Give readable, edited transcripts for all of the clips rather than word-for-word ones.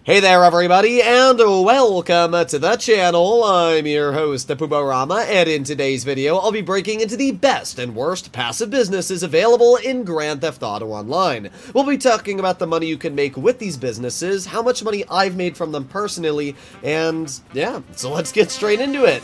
Hey there everybody, and welcome to the channel. I'm your host, Puborama, and in today's video, I'll be breaking into the best and worst passive businesses available in Grand Theft Auto Online. We'll be talking about the money you can make with these businesses, how much money I've made from them personally, and yeah, so let's get straight into it.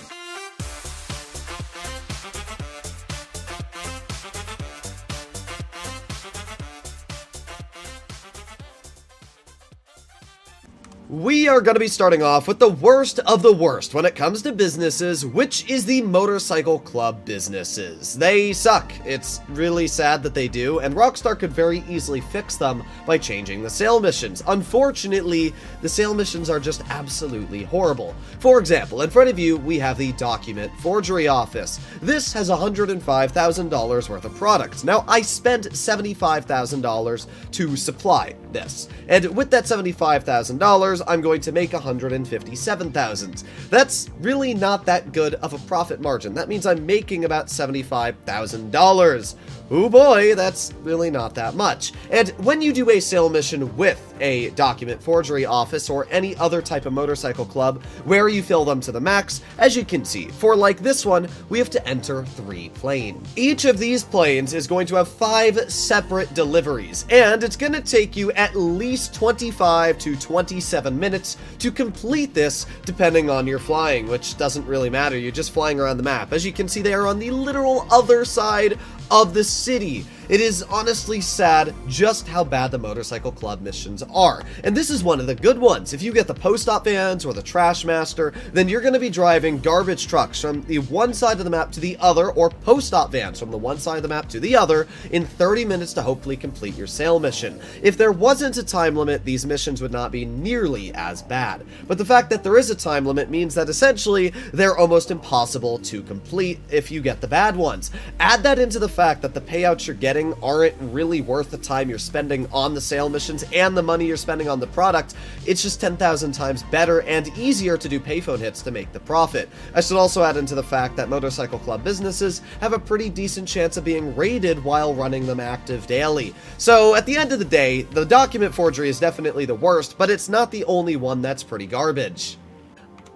We are going to be starting off with the worst of the worst when it comes to businesses, which is the motorcycle club businesses. They suck. It's really sad that they do, and Rockstar could very easily fix them by changing the sale missions. Unfortunately, the sale missions are just absolutely horrible. For example, in front of you, we have the Document Forgery Office. This has $105,000 worth of products. Now, I spent $75,000 to supply this, and with that $75,000, I'm going to make $157,000. That's really not that good of a profit margin. That means I'm making about $75,000. Oh boy, that's really not that much. And when you do a sale mission with a Document Forgery Office or any other type of motorcycle club where you fill them to the max, as you can see, for like this one, we have to enter 3 planes. Each of these planes is going to have 5 separate deliveries, and it's going to take you at least 25 to 27 minutes to complete this, depending on your flying, which doesn't really matter. You're just flying around the map. As you can see, they are on the literal other side of the city. It is honestly sad just how bad the motorcycle club missions are. And this is one of the good ones. If you get the post-op vans or the trash master, then you're going to be driving garbage trucks from the one side of the map to the other, or post-op vans from the one side of the map to the other in 30 minutes to hopefully complete your sale mission. If there wasn't a time limit, these missions would not be nearly as bad. But the fact that there is a time limit means that essentially they're almost impossible to complete if you get the bad ones. Add that into the fact that the payouts you're getting aren't really worth the time you're spending on the sale missions and the money you're spending on the product. It's just 10,000 times better and easier to do payphone hits to make the profit. I should also add into the fact that motorcycle club businesses have a pretty decent chance of being raided while running them active daily. So at the end of the day, the document forgery is definitely the worst, but it's not the only one that's pretty garbage.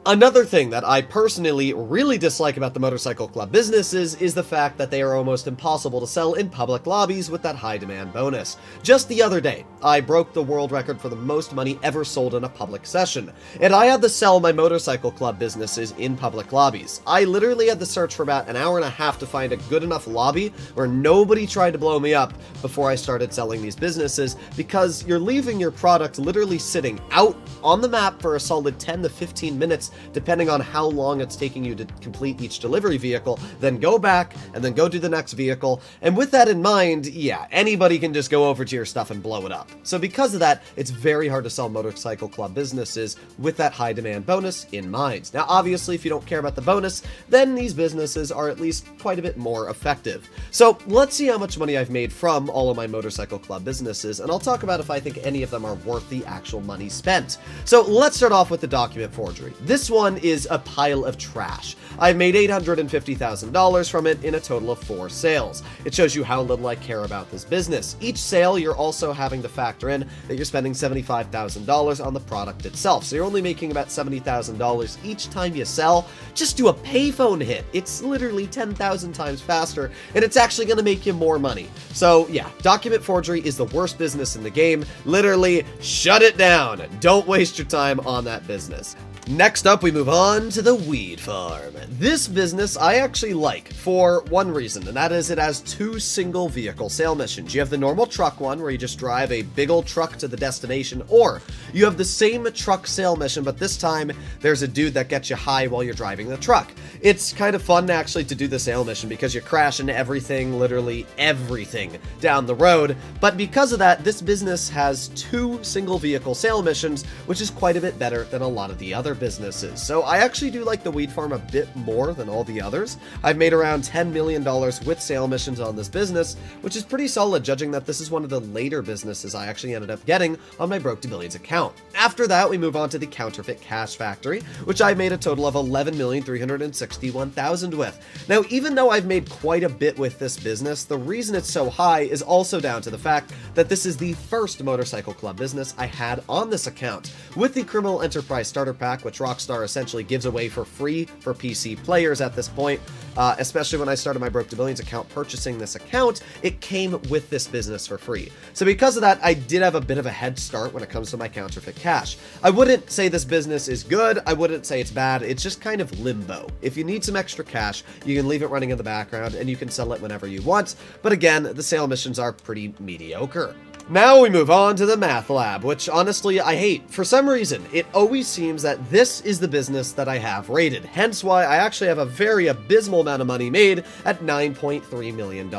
Another thing that I personally really dislike about the motorcycle club businesses is the fact that they are almost impossible to sell in public lobbies with that high demand bonus. Just the other day, I broke the world record for the most money ever sold in a public session, and I had to sell my motorcycle club businesses in public lobbies. I literally had to search for about an hour and a half to find a good enough lobby where nobody tried to blow me up before I started selling these businesses, because you're leaving your product literally sitting out on the map for a solid 10 to 15 minutes depending on how long it's taking you to complete each delivery vehicle, then go back, and then go do the next vehicle. And with that in mind, yeah, anybody can just go over to your stuff and blow it up. So because of that, it's very hard to sell motorcycle club businesses with that high demand bonus in mind. Now, obviously, if you don't care about the bonus, then these businesses are at least quite a bit more effective. So let's see how much money I've made from all of my motorcycle club businesses, and I'll talk about if I think any of them are worth the actual money spent. So let's start off with the document forgery. This one is a pile of trash. I've made $850,000 from it in a total of 4 sales. It shows you how little I care about this business. Each sale, you're also having to factor in that you're spending $75,000 on the product itself. So you're only making about $70,000 each time you sell. Just do a payphone hit. It's literally 10,000 times faster, and it's actually going to make you more money. So yeah, document forgery is the worst business in the game. Literally, shut it down. Don't waste your time on that business. Next up, we move on to the Weed Farm. This business I actually like for one reason, and that is it has 2 single vehicle sale missions. You have the normal truck one, where you just drive a big old truck to the destination, or you have the same truck sale mission, but this time there's a dude that gets you high while you're driving the truck. It's kind of fun actually to do the sale mission because you crash into everything, literally everything, down the road, but because of that, this business has 2 single vehicle sale missions, which is quite a bit better than a lot of the other businesses. businesses, so I actually do like the weed farm a bit more than all the others. I've made around $10 million with sale missions on this business, which is pretty solid judging that this is one of the later businesses I actually ended up getting on my Broke to Billions account. After that, we move on to the Counterfeit Cash Factory, which I made a total of $11,361,000 with. Now, even though I've made quite a bit with this business, the reason it's so high is also down to the fact that this is the first Motorcycle Club business I had on this account. With the Criminal Enterprise Starter Pack, which Rockstar essentially gives away for free for PC players at this point, especially when I started my Broke to Billions account purchasing this account, it came with this business for free. So because of that, I did have a bit of a head start when it comes to my counterfeit cash. I wouldn't say this business is good, I wouldn't say it's bad, it's just kind of limbo. If you need some extra cash, you can leave it running in the background and you can sell it whenever you want, but again, the sale missions are pretty mediocre. Now we move on to the Math Lab, which honestly I hate. For some reason, it always seems that this is the business that I have rated, hence why I actually have a very abysmal amount of money made at $9.3 million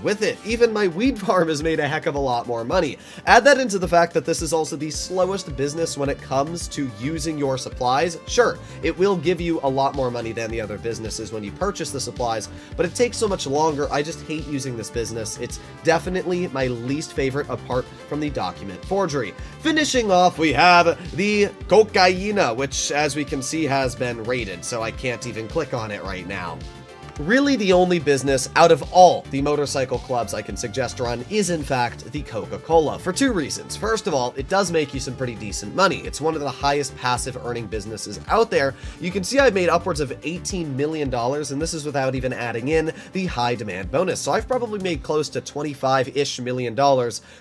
with it. Even my weed farm has made a heck of a lot more money. Add that into the fact that this is also the slowest business when it comes to using your supplies. Sure, it will give you a lot more money than the other businesses when you purchase the supplies, but it takes so much longer. I just hate using this business. It's definitely my least favorite apart from the document forgery. Finishing off, we have the Cocaína, which as we can see has been rated, so I can't even click on it right now. Really, the only business out of all the motorcycle clubs I can suggest run is in fact the Coca-Cola, for two reasons. First of all, it does make you some pretty decent money. It's one of the highest passive earning businesses out there. You can see I've made upwards of $18 million, and this is without even adding in the high demand bonus. So I've probably made close to $25-ish million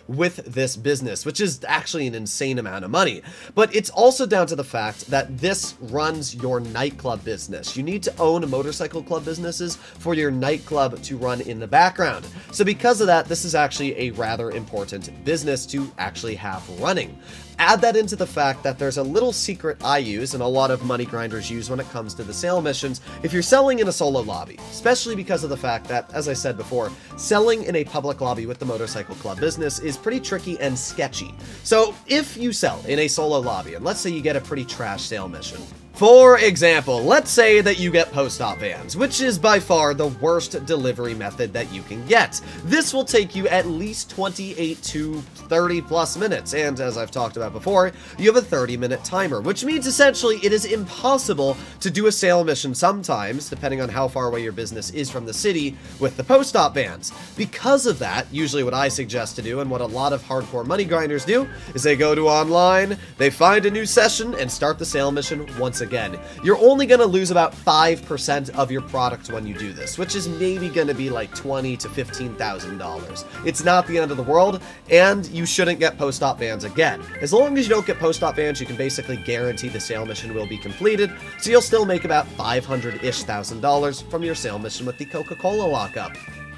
with this business, which is actually an insane amount of money. But it's also down to the fact that this runs your nightclub business. You need to own a motorcycle club businesses for your nightclub to run in the background. So because of that, this is actually a rather important business to actually have running. Add that into the fact that there's a little secret I use and a lot of money grinders use when it comes to the sale missions if you're selling in a solo lobby, especially because of the fact that, as I said before, selling in a public lobby with the motorcycle club business is pretty tricky and sketchy. So if you sell in a solo lobby, and let's say you get a pretty trash sale mission, for example, let's say that you get post-op vans, which is by far the worst delivery method that you can get. This will take you at least 28 to 30 plus minutes, and as I've talked about before, you have a 30-minute timer, which means essentially it is impossible to do a sale mission sometimes, depending on how far away your business is from the city, with the post-op vans. Because of that, usually what I suggest to do, and what a lot of hardcore money grinders do, is they go to online, they find a new session, and start the sale mission once again. You're only going to lose about 5% of your product when you do this, which is maybe going to be like $20,000 to $15,000. It's not the end of the world, and you shouldn't get post-op vans again. As long as you don't get post-op vans, you can basically guarantee the sale mission will be completed, so you'll still make about $500-ish thousand from your sale mission with the Coca-Cola lockup.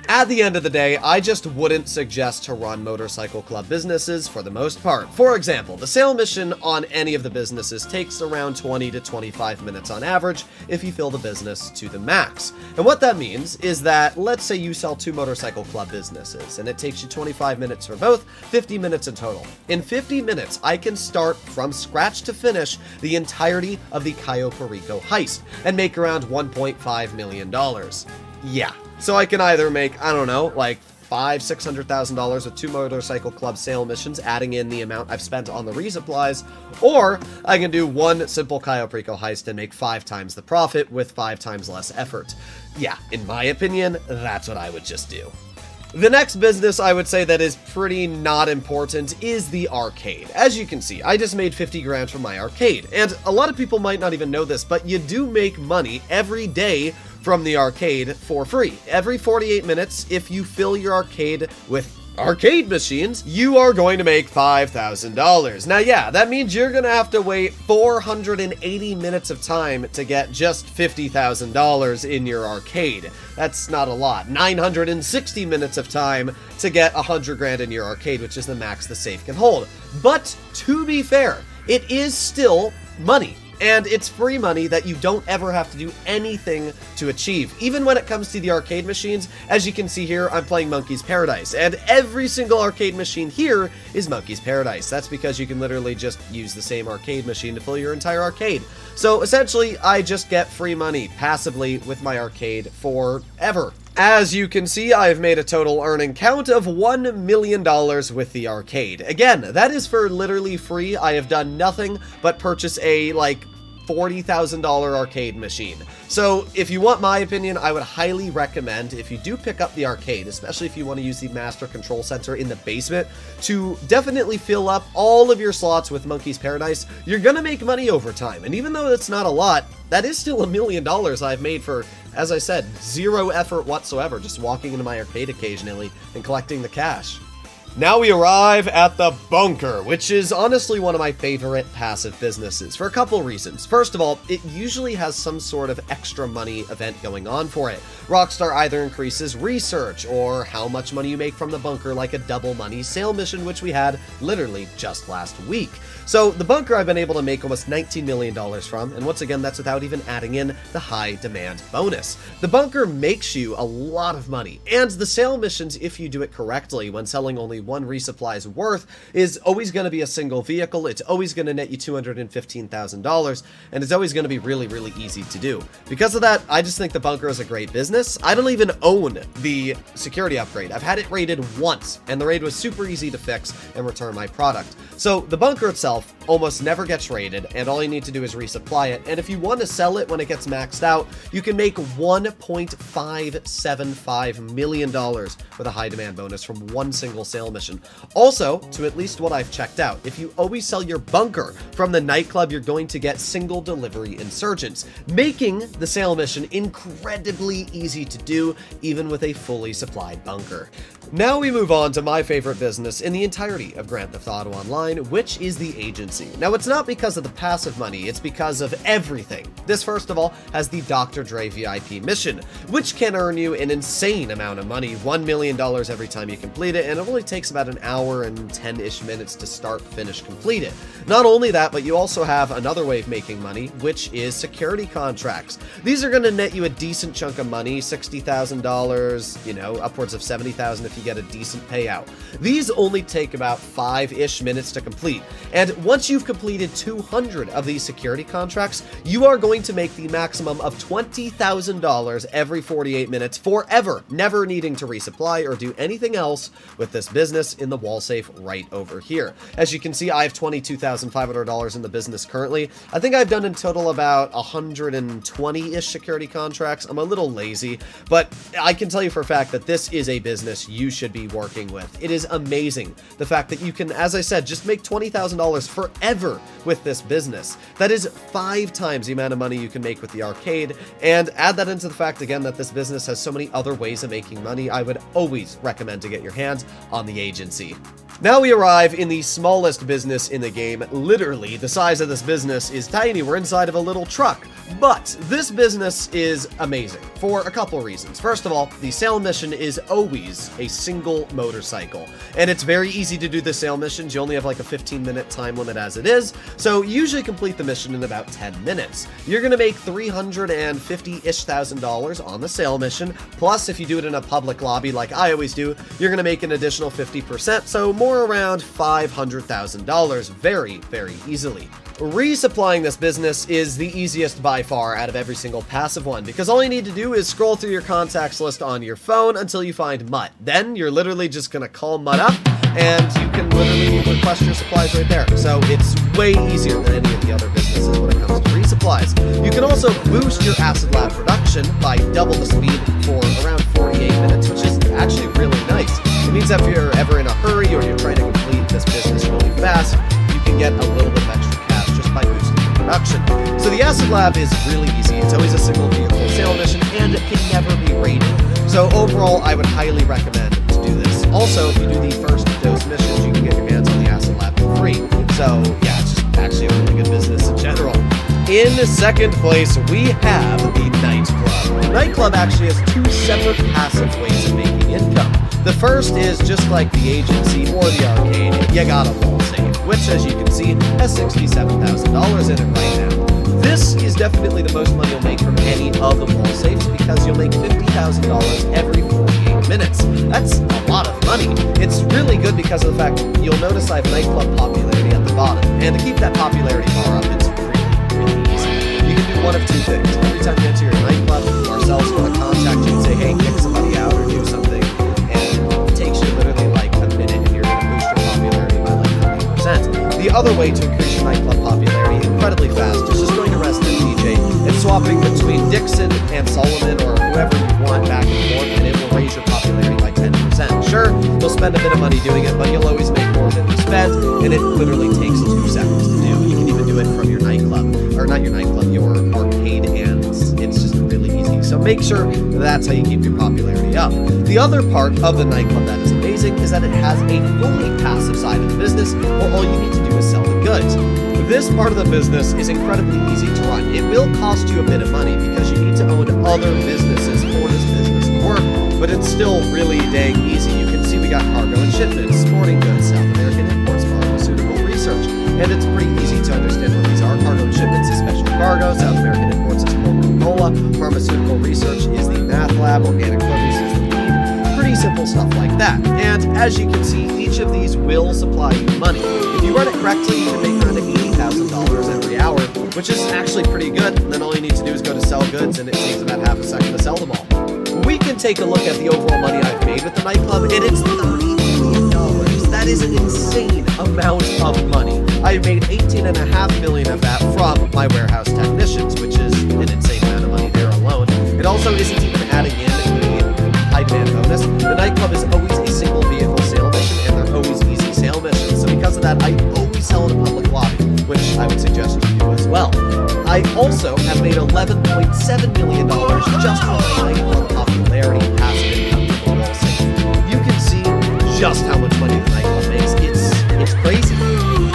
At the end of the day, I just wouldn't suggest to run motorcycle club businesses for the most part. For example, the sale mission on any of the businesses takes around 20 to 25 minutes on average if you fill the business to the max. And what that means is that, let's say you sell 2 motorcycle club businesses, and it takes you 25 minutes for both, 50 minutes in total. In 50 minutes, I can start from scratch to finish the entirety of the Cayo Perico heist, and make around $1.5 million. Yeah. So I can either make, I don't know, like $500,000-$600,000 with 2 motorcycle club sale missions, adding in the amount I've spent on the resupplies, or I can do one simple Cayo Perico heist and make 5 times the profit with 5 times less effort. Yeah, in my opinion, that's what I would just do. The next business I would say that is pretty not important is the arcade. As you can see, I just made 50 grand from my arcade, and a lot of people might not even know this, but you do make money every day from the arcade for free. Every 48 minutes, if you fill your arcade with arcade machines, you are going to make $5,000. Now, yeah, that means you're going to have to wait 480 minutes of time to get just $50,000 in your arcade. That's not a lot. 960 minutes of time to get 100 grand in your arcade, which is the max the safe can hold. But to be fair, it is still money. and it's free money that you don't ever have to do anything to achieve. Even when it comes to the arcade machines, as you can see here, I'm playing Monkey's Paradise, and every single arcade machine here is Monkey's Paradise. That's because you can literally just use the same arcade machine to fill your entire arcade. So essentially, I just get free money passively with my arcade forever. As you can see, I've made a total earning count of $1 million with the arcade. Again, that is for literally free. I have done nothing but purchase a, like, $40,000 arcade machine. So if you want my opinion, I would highly recommend, if you do pick up the arcade, especially if you want to use the Master Control Center in the basement, to definitely fill up all of your slots with Monkey's Paradise. You're gonna make money over time, and even though that's not a lot, that is still $1 million I've made for, as I said, zero effort whatsoever, just walking into my arcade occasionally and collecting the cash. Now we arrive at the bunker, which is honestly one of my favorite passive businesses for a couple reasons. First of all, it usually has some sort of extra money event going on for it. Rockstar either increases research or how much money you make from the bunker, like a double money sale mission, which we had literally just last week. So the bunker I've been able to make almost $19 million from, and once again, that's without even adding in the high demand bonus. The bunker makes you a lot of money, and the sale missions, if you do it correctly, when selling only one resupply's worth, is always going to be a single vehicle. It's always going to net you $215,000, and it's always going to be really, really easy to do. Because of that, I just think the bunker is a great business. I don't even own the security upgrade. I've had it raided once, and the raid was super easy to fix and return my product. So the bunker itself almost never gets raided, and all you need to do is resupply it. And if you want to sell it when it gets maxed out, you can make $1.575 million with a high demand bonus from one single sale mission. Also, to at least what I've checked out, if you always sell your bunker from the nightclub, you're going to get single delivery insurgents, making the sale mission incredibly easy to do, even with a fully supplied bunker. Now we move on to my favorite business in the entirety of Grand Theft Auto Online, which is the agency. Now, it's not because of the passive money, it's because of everything. This, first of all, has the Dr. Dre VIP mission, which can earn you an insane amount of money, $1 million every time you complete it, and it only takes about an hour and 10-ish minutes to start, finish, complete it. Not only that, but you also have another way of making money, which is security contracts. These are going to net you a decent chunk of money, $60,000, you know, upwards of $70,000 if you get a decent payout. These only take about 5-ish minutes to complete, and once you've completed 200 of these security contracts, you are going to make the maximum of $20,000 every 48 minutes forever, never needing to resupply or do anything else with this business in the wall safe right over here. As you can see, I have $22,500 in the business currently. I think I've done in total about 120-ish security contracts. I'm a little lazy, but I can tell you for a fact that this is a business you should be working with. It is amazing, the fact that you can, as I said, just make $20,000 forever with this business. That is 5 times the amount of money you can make with the arcade, and add that into the fact again that this business has so many other ways of making money. I would always recommend to get your hands on the agency. Now we arrive in the smallest business in the game. Literally, the size of this business is tiny. We're inside of a little truck. But this business is amazing for a couple reasons. First of all, the sale mission is always a single motorcycle, and it's very easy to do the sale missions. You only have like a 15-minute time limit as it is, so you usually complete the mission in about 10 minutes. You're going to make $350,000-ish on the sale mission, plus if you do it in a public lobby like I always do, you're going to make an additional 50%, so more around $500,000 very, very easily. Resupplying this business is the easiest by far out of every single passive one, because all you need to do is scroll through your contacts list on your phone until you find Mutt. Then you're literally just gonna call Mutt up, and you can literally request your supplies right there. So it's way easier than any of the other businesses when it comes to resupplies. You can also boost your Acid Lab production by double the speed for around 48 minutes, which is actually really nice. It means that if you're ever in a hurry or you're trying to complete this business really fast, you can get a little bit of extra cash just by boosting the production. So the Acid Lab is really easy. It's always a single vehicle sale mission, and it can never be rated. So overall, I would highly recommend to do this. Also, if you do the first dose missions, you can get your hands on the Acid Lab for free. So yeah, it's just actually a really good business in general. In second place, we have the Nightclub. The Nightclub actually has 2 separate passive ways of making income. The first is just like the agency or the arcade, you got a wall safe, which as you can see has $67,000 in it right now. This is definitely the most money you'll make from any of the wall safes because you'll make $50,000 every 48 minutes. That's a lot of money. It's really good because of the fact you'll notice I have nightclub popularity at the bottom. And to keep that popularity bar up, it's really easy. You can do one of two things. Every time you enter your nightclub, ourselves will contact you and say, hey, kick somebody out or do something. And it takes you literally like a minute and you're going to boost your popularity by like 30%. The other way to increase your nightclub popularity incredibly fast is just going to Resident DJ and swapping between Dixon and Solomon or whoever you want back and forth, and it will raise your popularity by 10%. Sure, you'll spend a bit of money doing it, but you'll always make more than you spent, and it literally takes 2 seconds to do. You can even do it from your nightclub, or not your nightclub, your arcade, and it's just really easy. So make sure that's how you keep your popularity up. The other part of the nightclub that is amazing is that it has a fully passive side of the business where all you need to do is sell the goods. This part of the business is incredibly easy to run. It will cost you a bit of money because you need to own other businesses for this business to work, but it's still really dang easy. You can see we got cargo and shipments, sporting goods, South American imports, pharmaceutical research, and it's pretty easy to understand what these are. Cargo and shipments is special cargo, South American imports is Coca-Cola, pharmaceutical research is the math lab, organic produce is the weed. Pretty simple stuff like that. And as you can see, each of these will supply you money. If you run it correctly, you can make around $80,000 every hour, which is actually pretty good. And then all you need to do is go to sell goods, and it takes about half a second to sell them all. We can take a look at the overall money I've made with the nightclub, and it's $30 million. That is an insane amount of money. I made $18.5 million of that from my warehouse technicians, which is an insane amount of money there alone. It also isn't even adding in the high demand bonus. The nightclub is always a single vehicle sale mission, and they're always easy sale missions. So because of that, I always sell in a public lobby, which I would suggest you do as well. I also have made $11.7 million just from my nightclub popularity passive income from the wall safe. You can see just how much money the nightclub makes. It's crazy.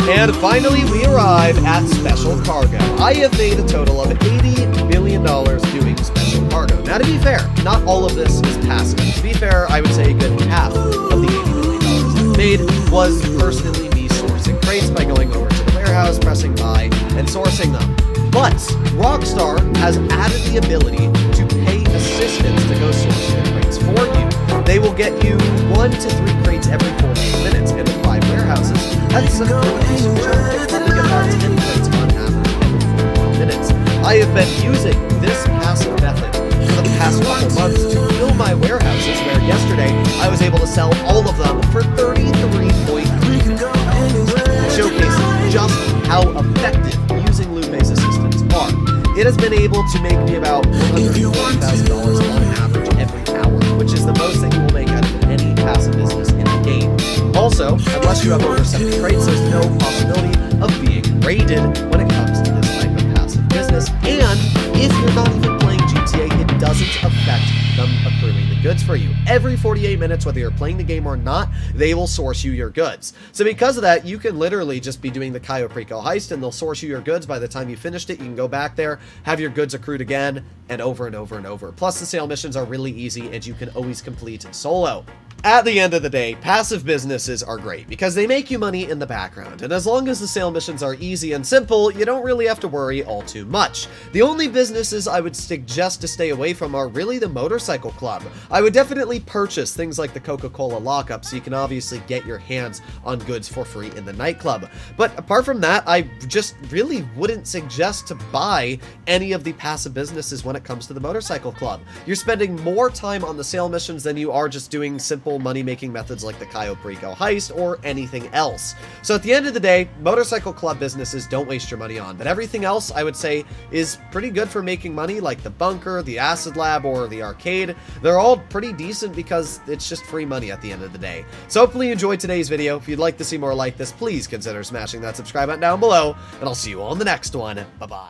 And finally, we arrive at special cargo. I have made a total of $80 million doing special cargo. Now, to be fair, not all of this is passive. To be fair, I would say a good half of the $80 million I've made was personally me sourcing crates by going over to the warehouse, pressing buy, and sourcing them. But Rockstar has added the ability to pay assistants to go source their crates for you. They will get you 1 to 3 crates every 48 minutes, and with 5 warehouses, that's a pretty decent chunk. They probably get about 10 crates on average every 48 minutes. I have been using this passive method for the past couple months to fill my warehouses, where yesterday I was able to sell all of them for $33.3 million. It showcases just how effective using loot-based assistants are. It has been able to make me about $140,000 on average every hour, which is the most that you will make out of any passive business in the game. Also, unless you have over 70 crates, there's no possibility of being raided when it comes to this type of passive business. And if you're not even playing GTA, it doesn't affect them accruing the goods for you. Every 48 minutes, whether you're playing the game or not, they will source you your goods. So because of that, you can literally just be doing the Cayo Perico heist, and they'll source you your goods. By the time you finished it, you can go back there, have your goods accrued again, and over and over and over. Plus, the sale missions are really easy, and you can always complete solo. At the end of the day, passive businesses are great because they make you money in the background, and as long as the sale missions are easy and simple, you don't really have to worry all too much. The only businesses I would suggest to stay away from are really the motorcycle club. I would definitely purchase things like the Coca-Cola lockup so you can obviously get your hands on goods for free in the nightclub. But apart from that, I just really wouldn't suggest to buy any of the passive businesses when it comes to the motorcycle club. You're spending more time on the sale missions than you are just doing simple money-making methods like the Cayo Perico heist or anything else. So at the end of the day, motorcycle club businesses don't waste your money on, but everything else I would say is pretty good for making money, like the bunker, the acid lab, or the arcade. They're all pretty decent because it's just free money at the end of the day. So hopefully you enjoyed today's video. If you'd like to see more like this, please consider smashing that subscribe button down below, and I'll see you all in the next one. Bye-bye.